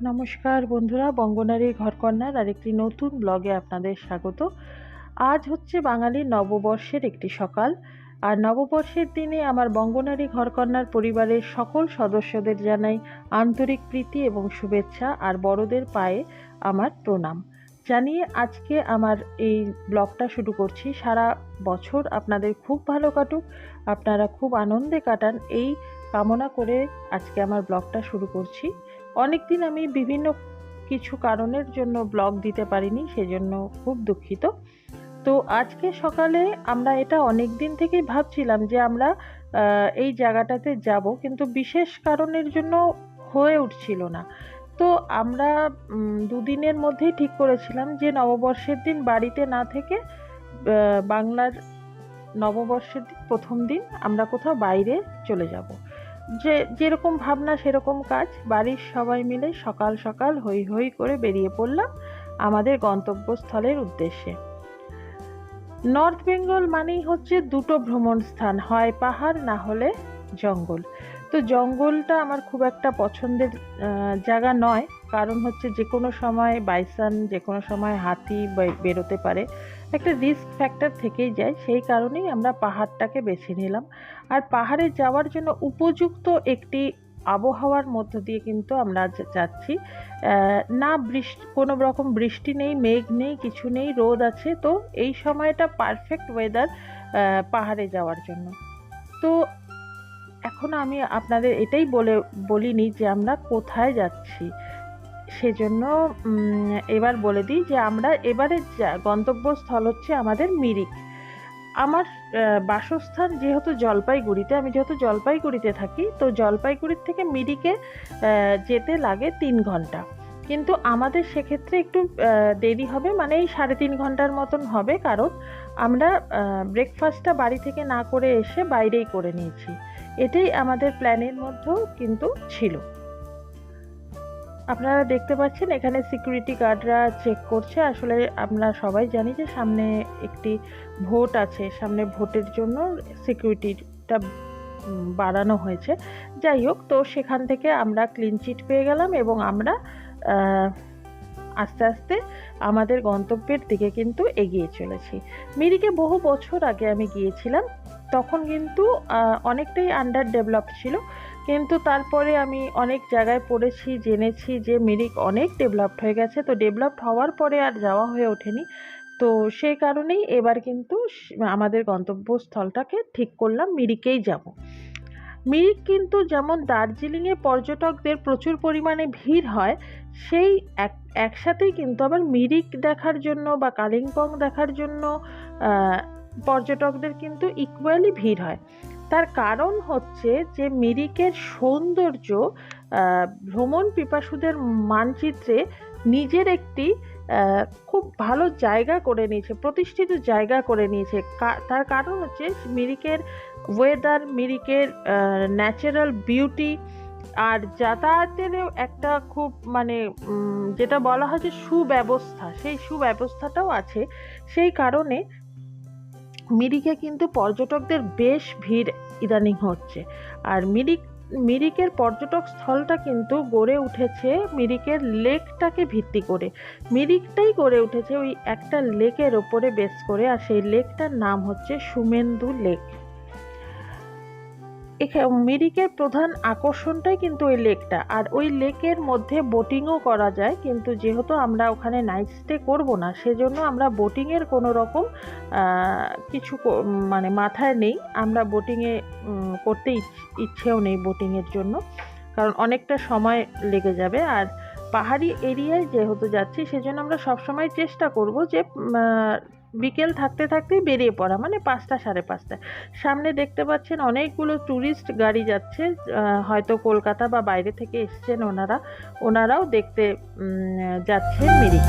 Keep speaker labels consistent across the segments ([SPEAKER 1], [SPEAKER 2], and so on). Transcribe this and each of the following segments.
[SPEAKER 1] নমস্কার বন্ধুরা, বঙ্গনারীর ঘরকন্নার আরেকটি নতুন ব্লগে আপনাদের স্বাগত। আজ হচ্ছে বাঙালির নববর্ষের একটি সকাল। আর নববর্ষের দিনে আমার বঙ্গনারী ঘরকন্নার পরিবারের সকল সদস্যদের জানাই আন্তরিক প্রীতি এবং শুভেচ্ছা, আর বড়দের পায়ে আমার প্রণাম জানিয়ে আজকে আমার এই ব্লগটা শুরু করছি। সারা বছর আপনাদের খুব ভালো কাটুক, আপনারা খুব আনন্দে কাটান, এই কামনা করে আজকে আমার ব্লগটা শুরু করছি। অনেক দিন আমি বিভিন্ন কিছু কারণের জন্য ব্লগ দিতে পারিনি, সেজন্য খুব দুঃখিত। তো আজকে সকালে আমরা এটা অনেক দিন থেকেই ভাবছিলাম যে আমরা এই জায়গাটাতে যাব, কিন্তু বিশেষ কারণের জন্য হয়ে উঠছিল না। তো আমরা দুদিনের মধ্যেই ঠিক করেছিলাম যে নববর্ষের দিন বাড়িতে না থেকে বাংলার নববর্ষের দিন প্রথম দিন আমরা কোথাও বাইরে চলে যাব। যেরকম ভাবনা সেরকম কাজ, বাড়ির সবাই মিলে সকাল সকাল হই হই করে বেরিয়ে পড়লাম আমাদের গন্তব্যস্থলের উদ্দেশ্যে। নর্থ বেঙ্গল মানেই হচ্ছে দুটো ভ্রমণ স্থান, হয় পাহাড় না হলে জঙ্গল। তো জঙ্গলটা আমার খুব একটা পছন্দের জায়গা নয়, কারণ হচ্ছে যে কোনো সময় বাইসন, যে কোনো সময় হাতি বেরোতে পারে, একটা রিস্ক ফ্যাক্টর থেকেই যায়। সেই কারণেই আমরা পাহাড়টাকে বেছে নিলাম। আর পাহাড়ে যাওয়ার জন্য উপযুক্ত একটি আবহাওয়ার মধ্য দিয়ে কিন্তু আমরা যাচ্ছি। না কোনো রকম বৃষ্টি নেই, মেঘ নেই, কিছু নেই, রোদ আছে। তো এই সময়টা পারফেক্ট ওয়েদার পাহাড়ে যাওয়ার জন্য। তো এখন আমি আপনাদের এটাই বলিনি যে আমরা কোথায় যাচ্ছি, সেজন্য এবার বলে দিই যে আমরা এবারে গন্তব্যস্থল হচ্ছে আমাদের মিরিক। আমার বাসস্থান যেহেতু জলপাইগুড়িতে, আমি যেহেতু জলপাইগুড়িতে থাকি, তো জলপাইগুড়ির থেকে মিরিকে যেতে লাগে 3 ঘন্টা। কিন্তু আমাদের সেক্ষেত্রে একটু দেরি হবে, মানে এই 3.5 ঘন্টার মতন হবে, কারণ আমরা ব্রেকফাস্টটা বাড়ি থেকে না করে এসে বাইরেই করে নিয়েছি। এটাই আমাদের প্ল্যানের মধ্যেও কিন্তু ছিল। আপনারা দেখতে পাচ্ছেন এখানে সিকিউরিটি গার্ডরা চেক করছে। আসলে আমরা সবাই জানি যে সামনে একটি ভোট আছে, সামনে ভোটের জন্য সিকিউরিটিটা বাড়ানো হয়েছে। যাই হোক, তো সেখান থেকে আমরা ক্লিন চিট পেয়ে গেলাম এবং আমরা আস্তে আস্তে আমাদের গন্তব্যের দিকে কিন্তু এগিয়ে চলেছি। মিরিকে বহু বছর আগে আমি গিয়েছিলাম, তখন কিন্তু অনেকটাই আন্ডার ডেভেলপড ছিল, কিন্তু তারপরে আমি অনেক জায়গায় পড়েছি, জেনেছি যে মিরিক অনেক ডেভেলপড হয়ে গেছে। তো ডেভেলপড হওয়ার পরে আর যাওয়া হয়ে ওঠেনি। তো সেই কারণেই এবার কিন্তু আমাদের গন্তব্যস্থলটাকে ঠিক করলাম, মিরিকেই যাব। মিরিক কিন্তু যেমন দার্জিলিংয়ে পর্যটকদের প্রচুর পরিমাণে ভিড় হয়, সেই একসাথেই কিন্তু আবার মিরিক দেখার জন্য বা কালিম্পং দেখার জন্য পর্যটকদের কিন্তু ইকুয়ালি ভিড় হয়। তার কারণ হচ্ছে যে মিরিকের সৌন্দর্য ভ্রমণ পিপাসুদের মানচিত্রে নিজের একটি খুব ভালো জায়গা করে নিয়েছে, প্রতিষ্ঠিত জায়গা করে নিয়েছে। তার কারণ হচ্ছে মিরিকের ওয়েদার, মিরিকের ন্যাচারাল বিউটি, আর যাতায়াতেরও একটা খুব মানে যেটা বলা হয় যে সুব্যবস্থা, সেই সুব্যবস্থাটাও আছে। সেই কারণে মিরিকে কিন্তু পর্যটকদের বেশ ভিড় ইদানিং হচ্ছে। আর মিরিকের পর্যটক স্থলটা কিন্তু গড়ে উঠেছে মিরিকের লেকটাকে ভিত্তি করে। মিরিকটাই গড়ে উঠেছে ওই একটা লেকের ওপরে বেস করে, আর সেই লেকটার নাম হচ্ছে সুমেন্দু লেক। মিরিকের প্রধান আকর্ষণটাই কিন্তু ওই লেকটা, আর ওই লেকের মধ্যে বোটিংও করা যায়। কিন্তু যেহেতু আমরা ওখানে নাইট স্টে করবো না, সেজন্য আমরা বোটিংয়ের কোনো রকম কিছু মানে মাথায় নেই। আমরা বোটিংয়ে করতে ইচ্ছেও নেই বোটিংয়ের জন্য, কারণ অনেকটা সময় লেগে যাবে। আর পাহাড়ি এরিয়ায় যেহেতু যাচ্ছি, সেজন্য আমরা সবসময় চেষ্টা করব যে বিকেল থাকতে থাকতেই বেরিয়ে পড়া, মানে 5টা 5:30টায়। সামনে দেখতে পাচ্ছেন অনেকগুলো ট্যুরিস্ট গাড়ি যাচ্ছে, হয়তো কলকাতা বা বাইরে থেকে এসছেন ওনারাও দেখতে যাচ্ছেন মিরিক।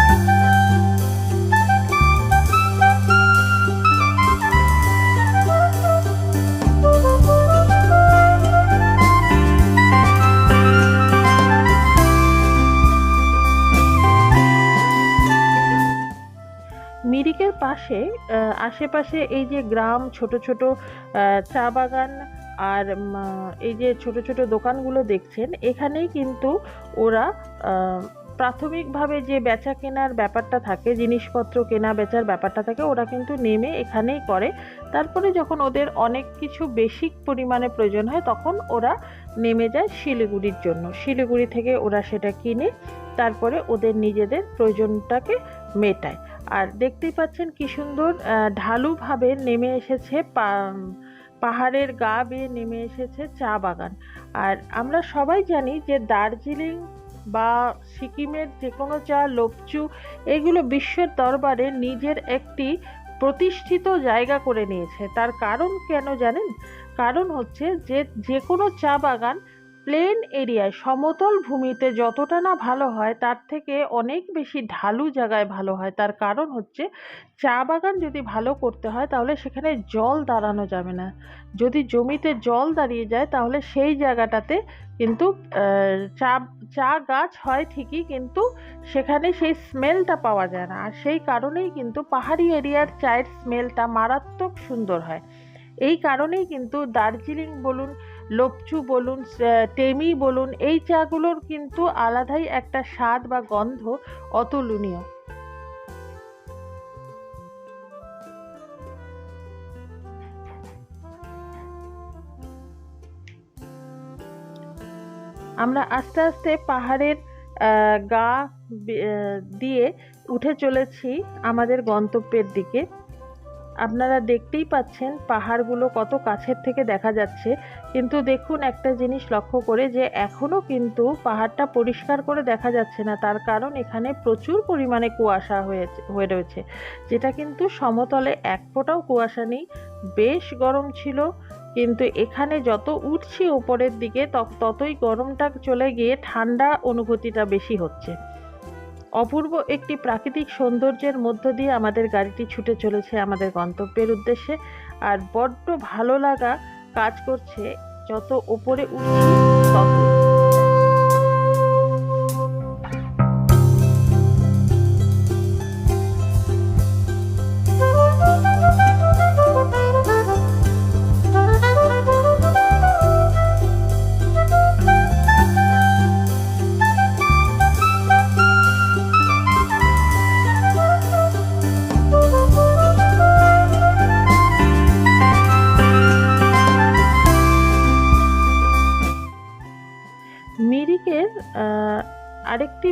[SPEAKER 1] মিরিকের পাশে আশেপাশে এই যে গ্রাম, ছোট ছোট চা বাগান আর এই যে ছোট ছোট দোকানগুলো দেখছেন, এখানেই কিন্তু ওরা প্রাথমিকভাবে যে বেচা কেনার ব্যাপারটা থাকে, জিনিসপত্র কেনা বেচার ব্যাপারটা থাকে, ওরা কিন্তু নেমে এখানেই করে। তারপরে যখন ওদের অনেক কিছু বেশি পরিমাণে প্রয়োজন হয় তখন ওরা নেমে যায় শিলিগুড়ির জন্য। শিলিগুড়ি থেকে ওরা সেটা কিনে তারপরে ওদের নিজেদের প্রয়োজনটাকে মেটায়। আর দেখতেই পাচ্ছেন কি সুন্দর ঢালুভাবে নেমে এসেছে, পাহাড়ের গা বেয়ে নেমে এসেছে চা বাগান। আর আমরা সবাই জানি যে দার্জিলিং বা সিকিমের যে কোনো চা, লোপচু, এগুলো বিশ্বের দরবারে নিজের একটি প্রতিষ্ঠিত জায়গা করে নিয়েছে। তার কারণ কেন জানেন? কারণ হচ্ছে যে কোনো চা বাগান প্লেন এরিয়ায়, সমতল ভূমিতে যতটা না ভালো হয় তার থেকে অনেক বেশি ঢালু জায়গায় ভালো হয়। তার কারণ হচ্ছে চা বাগান যদি ভালো করতে হয় তাহলে সেখানে জল দাঁড়ানো যাবে না। যদি জমিতে জল দাঁড়িয়ে যায় তাহলে সেই জায়গাটাতে কিন্তু চা গাছ হয় ঠিকই, কিন্তু সেখানে সেই স্মেলটা পাওয়া যায় না। আর সেই কারণেই কিন্তু পাহাড়ি এরিয়ার চায়ের স্মেলটা মারাত্মক সুন্দর হয়। এই কারণেই কিন্তু দার্জিলিং বলুন, লোপচু বলুন, টেমি বলুন, এই চাগুলোর কিন্তু আলাদাই একটা স্বাদ বা গন্ধ অতুলনীয়। আমরা আস্তে আস্তে পাহাড়ের গা দিয়ে উঠে চলেছি আমাদের গন্তব্যের দিকে। আপনারা দেখতেই পাচ্ছেন পাহাড়গুলো কত কাছের থেকে দেখা যাচ্ছে, কিন্তু দেখুন একটা জিনিস লক্ষ্য করে যে এখনও কিন্তু পাহাড়টা পরিষ্কার করে দেখা যাচ্ছে না। তার কারণ এখানে প্রচুর পরিমাণে কুয়াশা হয়ে রয়েছে, যেটা কিন্তু সমতলে এক ফোঁটাও কুয়াশা নেই। বেশ গরম ছিল, কিন্তু এখানে যত উঠছি উপরের দিকে ততই গরমটা চলে গিয়ে ঠান্ডা অনুভূতিটা বেশি হচ্ছে। অপূর্ব একটি প্রাকৃতিক সৌন্দর্যের মধ্য দিয়ে আমাদের গাড়িটি ছুটে চলেছে আমাদের গন্তব্যের উদ্দেশ্যে। আর বড্ড ভালো লাগা কাজ করছে, যত ওপরে উঠছি তত। মিরিকের আরেকটি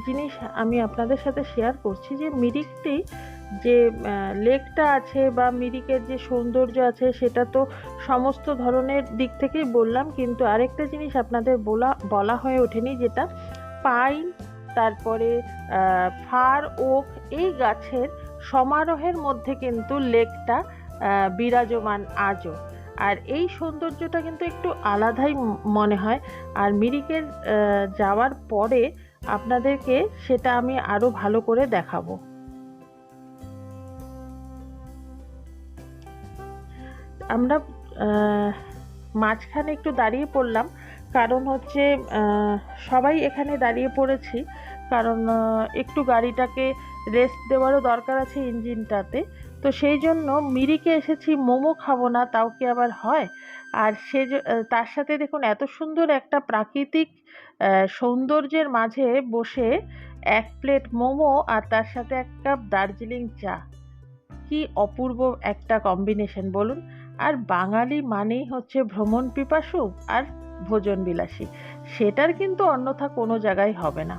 [SPEAKER 1] জিনিস আমি আপনাদের সাথে শেয়ার করছি, যে মিরিকটি যে লেকটা আছে বা মিরিকের যে সৌন্দর্য আছে সেটা তো সমস্ত ধরনের দিক থেকেই বললাম, কিন্তু আরেকটা জিনিস আপনাদের বলা হয়ে ওঠেনি, যেটা পাইন, তারপরে ফার ওক, এই গাছের সমারোহের মধ্যে কিন্তু লেকটা বিরাজমান আজও। আর এই সৌন্দর্যটা কিন্তু একটু আলাদাই মনে হয়। আর মিরিকের যাওয়ার পরে আপনাদেরকে সেটা আমি আরো ভালো করে দেখাবো। আমরা মাঝখানে একটু দাঁড়িয়ে পড়লাম, কারণ হচ্ছে সবাই এখানে দাঁড়িয়ে পড়েছি, কারণ একটু গাড়িটাকে রেস্ট দেওয়ারও দরকার আছে ইঞ্জিনটাতে। তো সেই জন্য মিরিকে এসেছি, মোমো খাবো না তাও কি আবার হয়? আর তার সাথে দেখুন এত সুন্দর একটা প্রাকৃতিক সৌন্দর্যের মাঝে বসে এক প্লেট মোমো আর তার সাথে এক কাপ দার্জিলিং চা, কি অপূর্ব একটা কম্বিনেশন বলুন। আর বাঙালি মানেই হচ্ছে ভ্রমণ পিপাসু আর ভোজন বিলাসী, সেটার কিন্তু অন্যথা কোনো জায়গায় হবে না।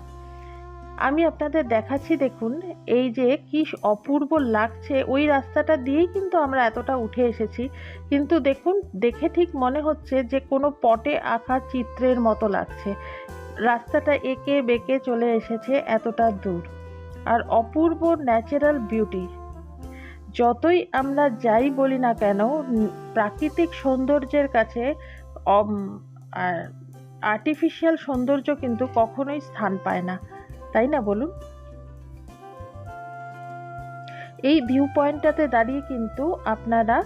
[SPEAKER 1] আমি আপনাদের দেখাচ্ছি, দেখুন এই যে কি অপূর্ব লাগছে। ওই রাস্তাটা দিয়েই কিন্তু আমরা এতটা উঠে এসেছি, কিন্তু দেখুন দেখে ঠিক মনে হচ্ছে যে কোনো পটে আঁকা চিত্রের মতো লাগছে। রাস্তাটা এঁকে বেঁকে চলে এসেছে এতটা দূর, আর অপূর্ব ন্যাচারাল বিউটি। যতই আমরা যাই বলি না কেন, প্রাকৃতিক সৌন্দর্যের কাছে আর্টিফিশিয়াল সৌন্দর্য কিন্তু কখনোই স্থান পায় না, তাই না বলুন? এই ভিউ পয়েন্টটাতে দাঁড়িয়ে কিন্তু আপনারা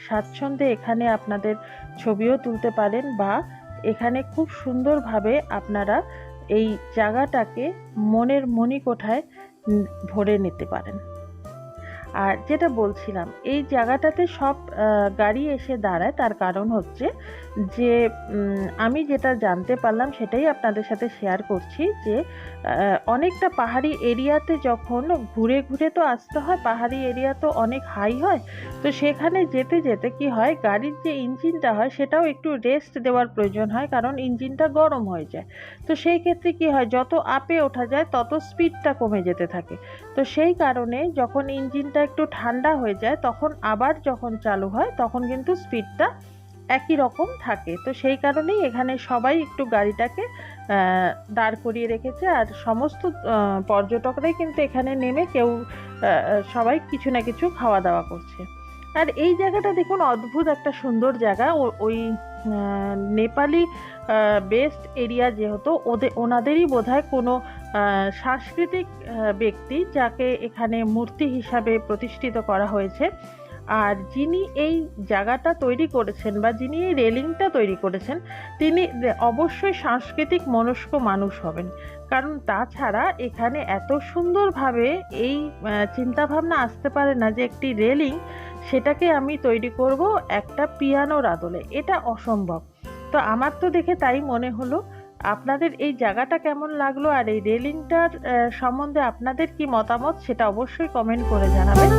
[SPEAKER 1] স্বাচ্ছন্দ্যে এখানে আপনাদের ছবিও তুলতে পারেন, বা এখানে খুব সুন্দরভাবে আপনারা এই জায়গাটাকে মনের মণিকোঠায় ভরে নিতে পারেন। আর যেটা বলছিলাম, এই জায়গাটাতে সব গাড়ি এসে দাঁড়ায়, তার কারণ হচ্ছে যে আমি যেটা জানতে পারলাম সেটাই আপনাদের সাথে শেয়ার করছি যে অনেকটা পাহাড়ি এরিয়াতে যখন ঘুরে ঘুরে তো আসতে হয়, পাহাড়ি এরিয়া তো অনেক হাই হয়, তো সেখানে যেতে যেতে কি হয়, গাড়ির যে ইঞ্জিনটা হয় সেটাও একটু রেস্ট দেওয়ার প্রয়োজন হয়, কারণ ইঞ্জিনটা গরম হয়ে যায়। তো সেই ক্ষেত্রে কি হয়, যত আপে ওঠা যায় তত স্পিডটা কমে যেতে থাকে। তো সেই কারণে যখন ইঞ্জিনটা একটু ঠান্ডা হয়ে যায় তখন আবার যখন চালু হয় তখন কিন্তু স্পিডটা একই রকম থাকে। তো সেই কারণেই এখানে সবাই একটু গাড়িটাকে দাঁড় করিয়ে রেখেছে, আর সমস্ত পর্যটকরাই কিন্তু এখানে নেমে কেউ সবাই কিছু না কিছু খাওয়া দাওয়া করছে। আর এই জায়গাটা দেখুন, অদ্ভুত একটা সুন্দর জায়গা। ওই নেপালি বেস্ট এরিয়া, যেহেতু ওনাদেরই বোধহয় কোনো সাংস্কৃতিক ব্যক্তি যাকে এখানে মূর্তি হিসাবে প্রতিষ্ঠিত করা হয়েছে। আর যিনি এই জায়গাটা তৈরি করেছেন বা যিনি এই রেলিংটা তৈরি করেছেন তিনি অবশ্যই সাংস্কৃতিক মনস্ক মানুষ হবেন, কারণ তাছাড়া এখানে এত সুন্দরভাবে এই চিন্তাভাবনা আসতে পারে না যে একটি রেলিং সেটাকে আমি তৈরি করব একটা পিয়ানোর আদলে, এটা অসম্ভব। তো আমার তো দেখে তাই মনে হলো। আপনাদের এই জায়গাটা কেমন লাগলো আর এই রেলিংটার সম্বন্ধে আপনাদের কি মতামত সেটা অবশ্যই কমেন্ট করে জানাবেন।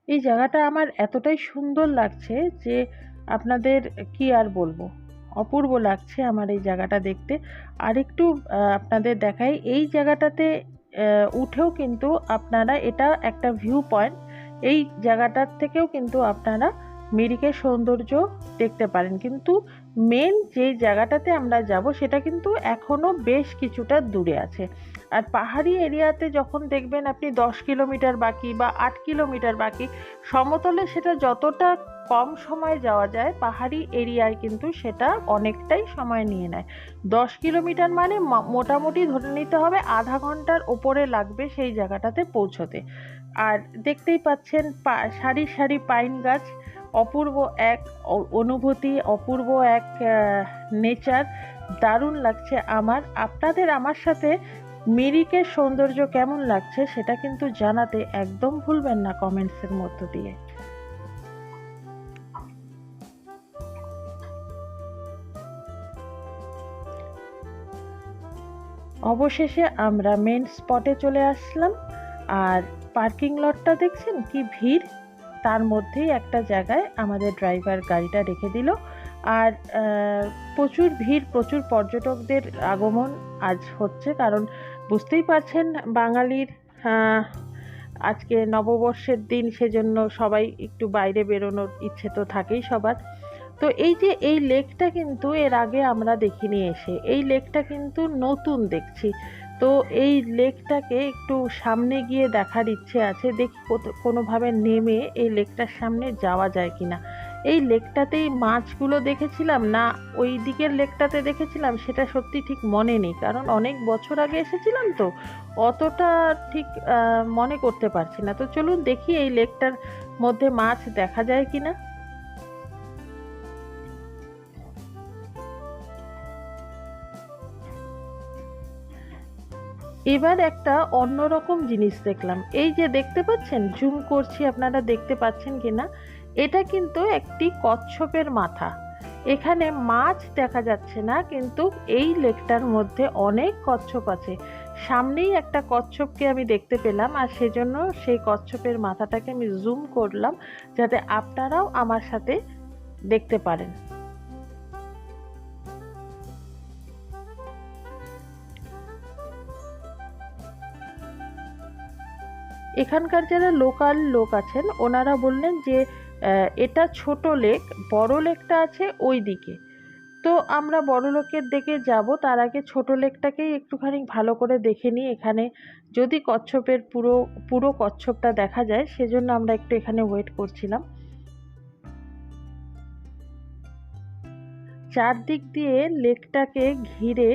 [SPEAKER 1] এই জায়গাটা আমার এতটাই সুন্দর লাগছে যে আপনাদের কি আর বলবো, অপূর্ব লাগছে আমার এই জায়গাটা দেখতে। আর একটু আপনাদের দেখাই, এই জায়গাটাতে উঠেও কিন্তু আপনারা, এটা একটা ভিউ পয়েন্ট, এই জায়গাটার থেকেও কিন্তু আপনারা মিরিকের সৌন্দর্য দেখতে পারেন। কিন্তু মেন যেই জায়গাটাতে আমরা যাব সেটা কিন্তু এখনও বেশ কিছুটা দূরে আছে। আর পাহাড়ি এরিয়াতে যখন দেখবেন আপনি 10 কিলোমিটার বাকি বা 8 কিলোমিটার বাকি, সমতলে সেটা যতটা কম সময় যাওয়া যায়, পাহাড়ি এরিয়ায় কিন্তু সেটা অনেকটাই সময় নিয়ে নেয়। 10 কিলোমিটার মানে মোটামুটি ধরে নিতে হবে আধা ঘন্টার ওপরে লাগবে সেই জায়গাটাতে পৌঁছতে। আর দেখতেই পাচ্ছেন সারি সারি পাইন গাছ, অপূর্ব এক অনুভূতি, অপূর্ব এক নেচার, দারুণ লাগছে আমার। আপনাদের আমার সাথে মিরিকের সৌন্দর্য কেমন লাগছে সেটা কিন্তু জানাতে একদম ভুলবেন না কমেন্টসের মধ্য দিয়ে। অবশেষে আমরা মেন স্পটে চলে আসলাম। আর পার্কিং লটটা দেখছেন কি ভিড়, তার মধ্যেই একটা জায়গায় আমাদের ড্রাইভার গাড়িটা রেখে দিল। আর প্রচুর ভিড়, প্রচুর পর্যটকদের আগমন আজ হচ্ছে, কারণ বুঝতেই পারছেন বাঙালির আজকে নববর্ষের দিন, সেজন্য সবাই একটু বাইরে বেরোনোর ইচ্ছে তো থাকেই সবার। তো এই যে এই লেকটা কিন্তু এর আগে আমরা দেখিনি এসে, এই লেকটা কিন্তু নতুন দেখছি। তো এই লেকটাকে একটু সামনে গিয়ে দেখার ইচ্ছে আছে, দেখি কোনোভাবে নেমে এই লেকটার সামনে যাওয়া যায় কিনা। এই লেকটাতেই মাছগুলো দেখেছিলাম না ওই দিকের লেকটাতে দেখেছিলাম সেটা সত্যি ঠিক মনে নেই, কারণ অনেক বছর আগে এসেছিলাম তো অতটা ঠিক মনে করতে পারছি না। তো চলুন দেখি এই লেকটার মধ্যে মাছ দেখা যায় কিনা। এবার একটা অন্যরকম জিনিস দেখলাম, এই যে দেখতে পাচ্ছেন, জুম করছি আপনারা দেখতে পাচ্ছেন কিনা, এটা কিন্তু একটি কচ্ছপের মাথা। এখানে মাছ দেখা যাচ্ছে না, কিন্তু এই লেকটার মধ্যে অনেক কচ্ছপ আছে। সামনেই একটা কচ্ছপকে আমি দেখতে পেলাম, আর সেজন্য সেই কচ্ছপের মাথাটাকে আমি জুম করলাম যাতে আপনারাও আমার সাথে দেখতে পারেন। এখানকার যারা লোকাল লোক আছেন ওনারা বললেন যে এটা ছোট লেক, বড় লেকটা আছে ওই দিকে। তো আমরা বড় লেকের দিকে যাব, তার আগে ছোট লেকটাকেই একটুখানি ভালো করে দেখে নিই, এখানে যদি কচ্ছপের পুরো পুরো কচ্ছপটা দেখা যায়, সেজন্য আমরা একটু এখানে ওয়েট করছিলাম। চারদিক দিয়ে লেকটাকে ঘিরে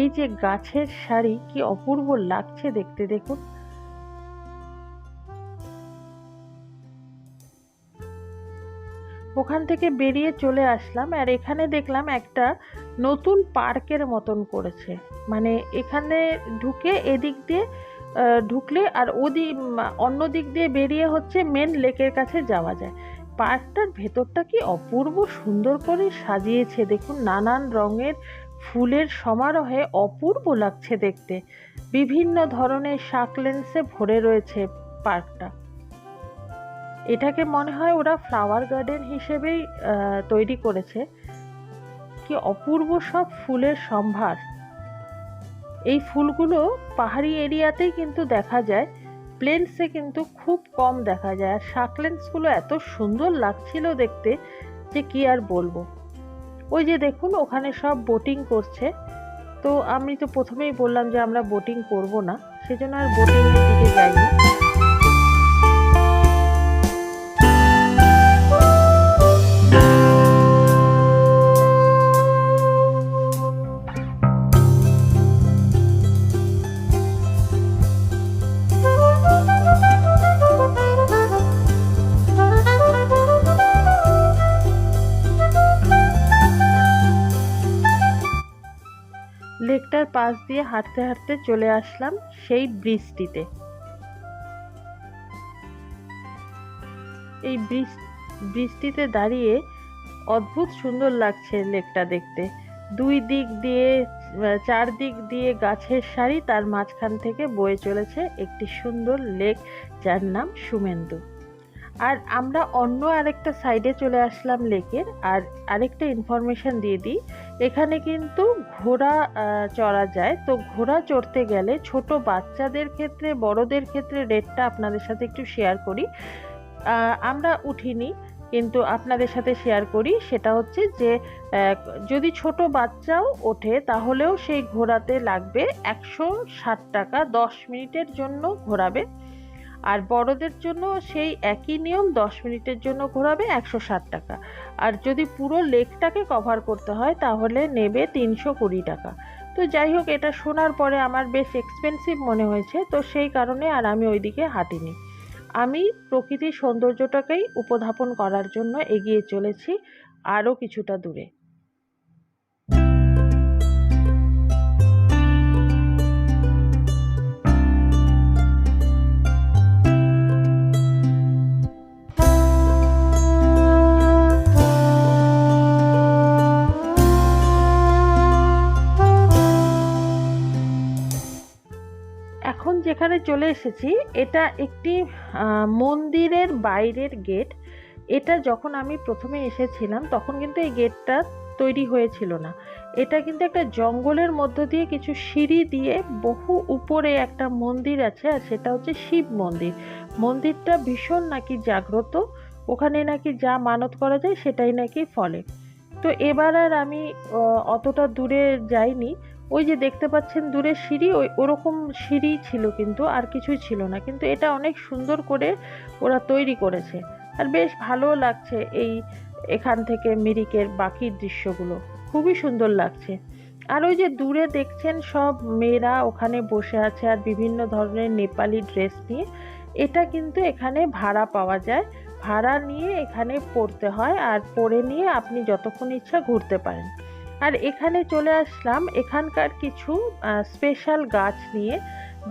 [SPEAKER 1] এই যে গাছের সারি, কি অপূর্ব লাগছে দেখতে, দেখুন। ওখান থেকে বেরিয়ে চলে আসলাম, আর এখানে দেখলাম একটা নতুন পার্কের মতন করেছে। মানে এখানে ঢুকে এদিক দিয়ে ঢুকলে আর অন্য দিক দিয়ে বেরিয়ে হচ্ছে মেন লেকের কাছে যাওয়া যায়। পার্কটার ভেতরটা কি অপূর্ব সুন্দর করে সাজিয়েছে দেখুন, নানান রঙের ফুলের সমারোহে অপূর্ব লাগছে দেখতে। বিভিন্ন ধরনের সাকলেন্সে ভরে রয়েছে পার্কটা। এটাকে মনে হয় ওরা ফ্লাওয়ার গার্ডেন হিসেবেই তৈরি করেছে। কি অপূর্ব সব ফুলের সম্ভার। এই ফুলগুলো পাহাড়ি এরিয়াতেই কিন্তু দেখা যায়, প্লেন্সে কিন্তু খুব কম দেখা যায়। আর সাকলেন্সগুলো এত সুন্দর লাগছিল দেখতে যে কি আর বলবো। ওই যে দেখুন ওখানে সব বোটিং করছে। তো আমি তো প্রথমেই বললাম যে আমরা বোটিং করব না, সেজন্য আর বোটিংয়ের দিকে যাইনি। লেকটার পাশ দিয়ে হাঁটতে হাঁটতে চলে আসলাম সেই ব্রিজটিতে। এই ব্রিজটিতে দাঁড়িয়ে অদ্ভুত সুন্দর লাগছে লেকটা দেখতে। দুই দিক দিয়ে চারদিক দিয়ে গাছের সারি, তার মাঝখান থেকে বয়ে চলেছে একটি সুন্দর লেক, যার নাম সুমেন্দু। আর আমরা অন্য আরেকটা সাইডে চলে আসলাম লেকের। আর আরেকটা ইনফরমেশন দিয়ে দিই, এখানে কিন্তু ঘোড়া চড়া যায়। তো ঘোড়া চড়তে গেলে ছোট বাচ্চাদের ক্ষেত্রে, বড়দের ক্ষেত্রে রেটটা আপনাদের সাথে একটু শেয়ার করি। আমরা উঠিনি, কিন্তু আপনাদের সাথে শেয়ার করি। সেটা হচ্ছে যে যদি ছোট বাচ্চাও ওঠে তাহলেও সেই ঘোরাতে লাগবে 160 টাকা, 10 মিনিটের জন্য ঘোরাবে। আর বড়দের জন্য সেই একই নিয়ম, 10 মিনিটের জন্য ঘোরাবে 160 টাকা। আর যদি পুরো লেকটাকে কভার করতে হয় তাহলে নেবে 320 টাকা। তো যাই হোক, এটা শোনার পরে আমার বেশ এক্সপেন্সিভ মনে হয়েছে, তো সেই কারণে আর আমি ওইদিকে হাঁটিনি। আমি প্রকৃতির সৌন্দর্যটাকেই উপস্থাপন করার জন্য এগিয়ে চলেছি আরও কিছুটা দূরে। এখন যেখানে চলে এসেছি এটা একটি মন্দিরের বাইরের গেট। এটা যখন আমি প্রথমে এসেছিলাম তখন কিন্তু এই গেটটা তৈরি হয়েছিল না। এটা কিন্তু একটা জঙ্গলের মধ্য দিয়ে কিছু সিঁড়ি দিয়ে বহু উপরে একটা মন্দির আছে, আর সেটা হচ্ছে শিব মন্দির। মন্দিরটা ভীষণ নাকি জাগ্রত, ওখানে নাকি যা মানত করা যায় সেটাই নাকি ফলে। তো এবার আর আমি অতটা দূরে যাইনি। ওই যে দেখতে পাচ্ছেন দূরে সিঁড়ি, ওরকম সিঁড়ি ছিল, কিন্তু আর কিছুই ছিল না। কিন্তু এটা অনেক সুন্দর করে ওরা তৈরি করেছে, আর বেশ ভালো লাগছে। এখান থেকে মিরিকের বাকি দৃশ্যগুলো খুবই সুন্দর লাগছে। আর ওই যে দূরে দেখছেন সব মেয়েরা ওখানে বসে আছে, আর বিভিন্ন ধরনের নেপালি ড্রেস নিয়ে। এটা কিন্তু এখানে ভাড়া পাওয়া যায়, ভাড়া নিয়ে এখানে পড়তে হয়, আর পড়ে নিয়ে আপনি যতক্ষণ ইচ্ছা ঘুরতে পারেন। আর এখানে চলে আসলাম এখানকার কিছু স্পেশাল গাছ নিয়ে।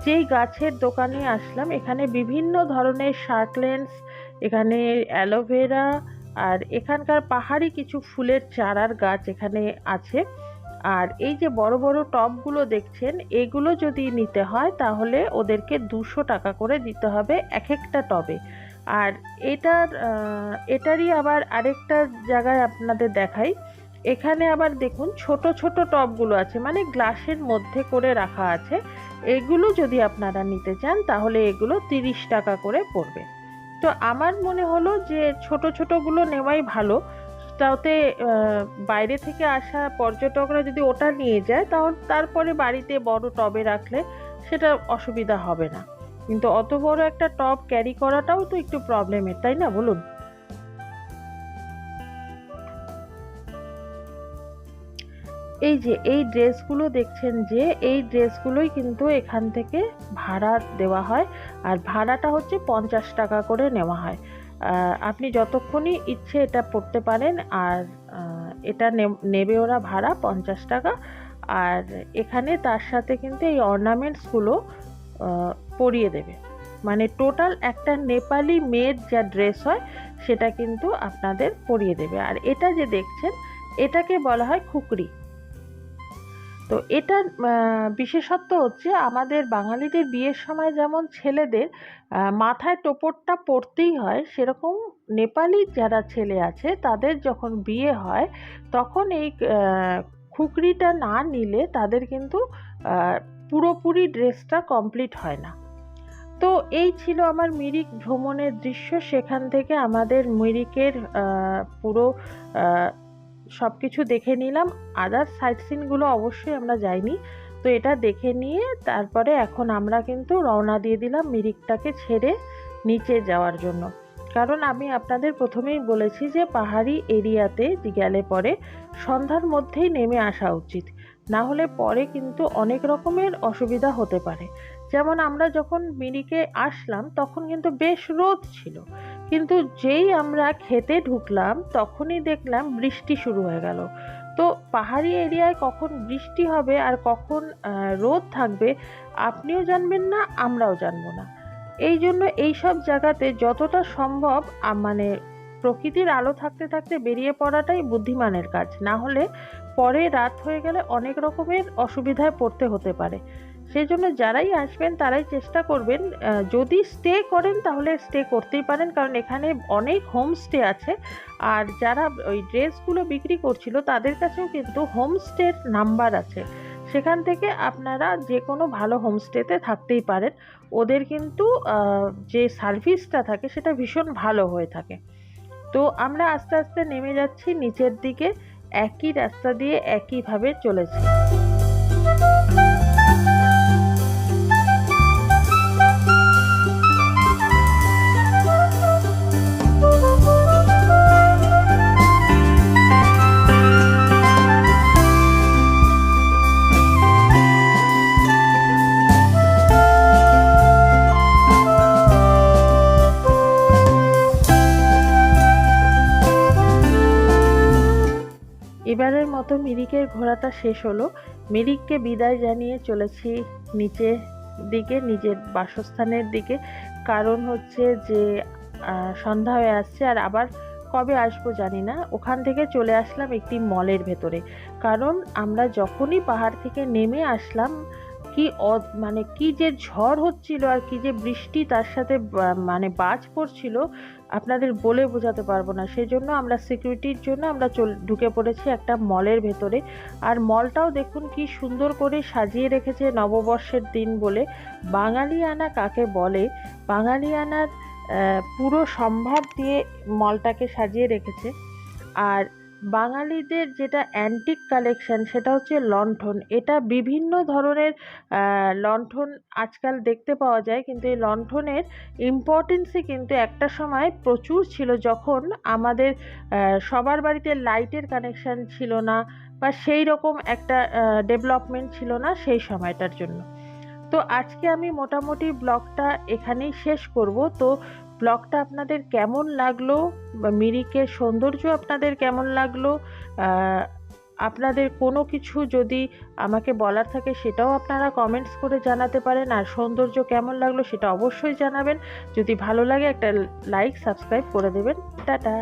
[SPEAKER 1] যেই গাছের দোকানে আসলাম, এখানে বিভিন্ন ধরনের শার্টলেন্স, এখানে অ্যালোভেরা, আর এখানকার পাহাড়ি কিছু ফুলের চারার গাছ এখানে আছে। আর এই যে বড় বড় টবগুলো দেখছেন, এগুলো যদি নিতে হয় তাহলে ওদেরকে 200 টাকা করে দিতে হবে এক একটা টবে। আর এটারই আবার আরেকটা জায়গায় আপনাদের দেখাই। এখানে আবার দেখুন ছোট ছোট টবগুলো আছে, মানে গ্লাসের মধ্যে করে রাখা আছে। এগুলো যদি আপনারা নিতে চান তাহলে এগুলো 30 টাকা করে পড়বে। তো আমার মনে হলো যে ছোট ছোটগুলো নেওয়াই ভালো। তাতে বাইরে থেকে আসা পর্যটকরা যদি ওটা নিয়ে যায় তারপরে বাড়িতে বড় টবে রাখলে সেটা অসুবিধা হবে না। কিন্তু অত বড় একটা টব ক্যারি করাটাও তো একটু প্রবলেমের, তাই না বলুন? এই যে এই ড্রেসগুলো দেখছেন, যে এই ড্রেসগুলোই কিন্তু এখান থেকে ভাড়া দেওয়া হয়, আর ভাড়াটা হচ্ছে 50 টাকা করে নেওয়া হয়। আপনি যতক্ষণই ইচ্ছে এটা পরতে পারেন, আর এটা নেবে ওরা ভাড়া 50 টাকা। আর এখানে তার সাথে কিন্তু এই অর্নামেন্টসগুলো পরিয়ে দেবে, মানে টোটাল একটা নেপালি মেয়ের যা ড্রেস হয় সেটা কিন্তু আপনাদের পরিয়ে দেবে। আর এটা যে দেখছেন এটাকে বলা হয় খুকরি। তো এটার বিশেষত্ব হচ্ছে, আমাদের বাঙালিদের বিয়ের সময় যেমন ছেলেদের মাথায় টোপরটা পরতেই হয়, সেরকম নেপালি যারা ছেলে আছে তাদের যখন বিয়ে হয় তখন এই খুকরিটা না নিলে তাদের কিন্তু পুরোপুরি ড্রেসটা কমপ্লিট হয় না। তো এই ছিল আমার মিরিক ভ্রমণের দৃশ্য। সেখান থেকে আমাদের মিরিকের পুরো সব কিছু দেখে নিলাম। আদার সাইট সিনগুলো অবশ্যই আমরা যাইনি, তো এটা দেখে নিয়ে তারপরে এখন আমরা কিন্তু রওনা দিয়ে দিলাম মিরিকটাকে ছেড়ে নিচে যাওয়ার জন্য। কারণ আমি আপনাদের প্রথমেই বলেছি যে পাহাড়ি এরিয়াতে গেলে পরে সন্ধ্যার মধ্যেই নেমে আসা উচিত, না হলে পরে কিন্তু অনেক রকমের অসুবিধা হতে পারে। যেমন আমরা যখন মিরিকে আসলাম তখন কিন্তু বেশ রোদ ছিল, কিন্তু যেই আমরা খেতে ঢুকলাম তখনই দেখলাম বৃষ্টি শুরু হয়ে গেল। তো পাহাড়ি এরিয়ায় কখন বৃষ্টি হবে আর কখন রোদ থাকবে আপনিও জানবেন না, আমরাও জানবো না। এই জন্য এইসব জায়গাতে যতটা সম্ভব মানে প্রকৃতির আলো থাকতে থাকতে বেরিয়ে পড়াটাই বুদ্ধিমানের কাজ, না হলে পরে রাত হয়ে গেলে অনেক রকমের অসুবিধায় পড়তে হতে পারে। সেই জন্য যারাই আসবেন তারাই চেষ্টা করবেন, যদি স্টে করেন তাহলে স্টে করতেই পারেন, কারণ এখানে অনেক হোমস্টে আছে। আর যারা ওই ড্রেসগুলো বিক্রি করছিল তাদের কাছেও কিন্তু হোমস্টের নাম্বার আছে, সেখান থেকে আপনারা যে কোনো ভালো হোমস্টেতে থাকতেই পারেন। ওদের কিন্তু যে সার্ভিসটা থাকে সেটা ভীষণ ভালো হয়ে থাকে। তো আমরা আস্তে আস্তে নেমে যাচ্ছি নিচের দিকে, একই রাস্তা দিয়ে একইভাবে চলেছি। এবারের মতো মিরিকের ঘোরাটা শেষ হলো। মিরিককে বিদায় জানিয়ে চলেছি নিচের দিকে, নিজের বাসস্থানের দিকে। কারণ হচ্ছে যে সন্ধ্যা হয়ে আসছে, আর আবার কবে আসবো জানি না। ওখান থেকে চলে আসলাম একটি মলের ভেতরে, কারণ আমরা যখনই পাহাড় থেকে নেমে আসলাম কি মানে কি যে ঝড় হচ্ছিল আর কি যে বৃষ্টি, তার সাথে মানে বাজ পড়ছিল, আপনাদের বলে বোঝাতে পারবো না। সেই জন্য আমরা সিকিউরিটির জন্য আমরা ঢুকে পড়েছি একটা মলের ভেতরে। আর মলটাও দেখুন কি সুন্দর করে সাজিয়ে রেখেছে নববর্ষের দিন বলে। বাঙালিয়ানা কাকে বলে, বাঙালিয়ানার পুরো সম্ভার দিয়ে মলটাকে সাজিয়ে রেখেছে। আর বাঙালিদের যেটা অ্যান্টিক কালেকশন সেটা হচ্ছে লণ্ঠন। এটা বিভিন্ন ধরনের লণ্ঠন আজকাল দেখতে পাওয়া যায়, কিন্তু এই লণ্ঠনের ইম্পর্টেন্সই কিন্তু একটা সময় প্রচুর ছিল, যখন আমাদের সবার বাড়িতে লাইটের কানেকশান ছিল না, বা সেই রকম একটা ডেভেলপমেন্ট ছিল না সেই সময়টার জন্য। তো আজকে আমি মোটামুটি ব্লগটা এখানেই শেষ করব। তো ব্লগটা আপনাদের কেমন লাগলো, বা মিরিকের সৌন্দর্য আপনাদের কেমন লাগলো, আপনাদের কোনো কিছু যদি আমাকে বলার থাকে সেটাও আপনারা কমেন্টস করে জানাতে পারেন। আর সৌন্দর্য কেমন লাগলো সেটা অবশ্যই জানাবেন। যদি ভালো লাগে একটা লাইক সাবস্ক্রাইব করে দেবেন। টাটা।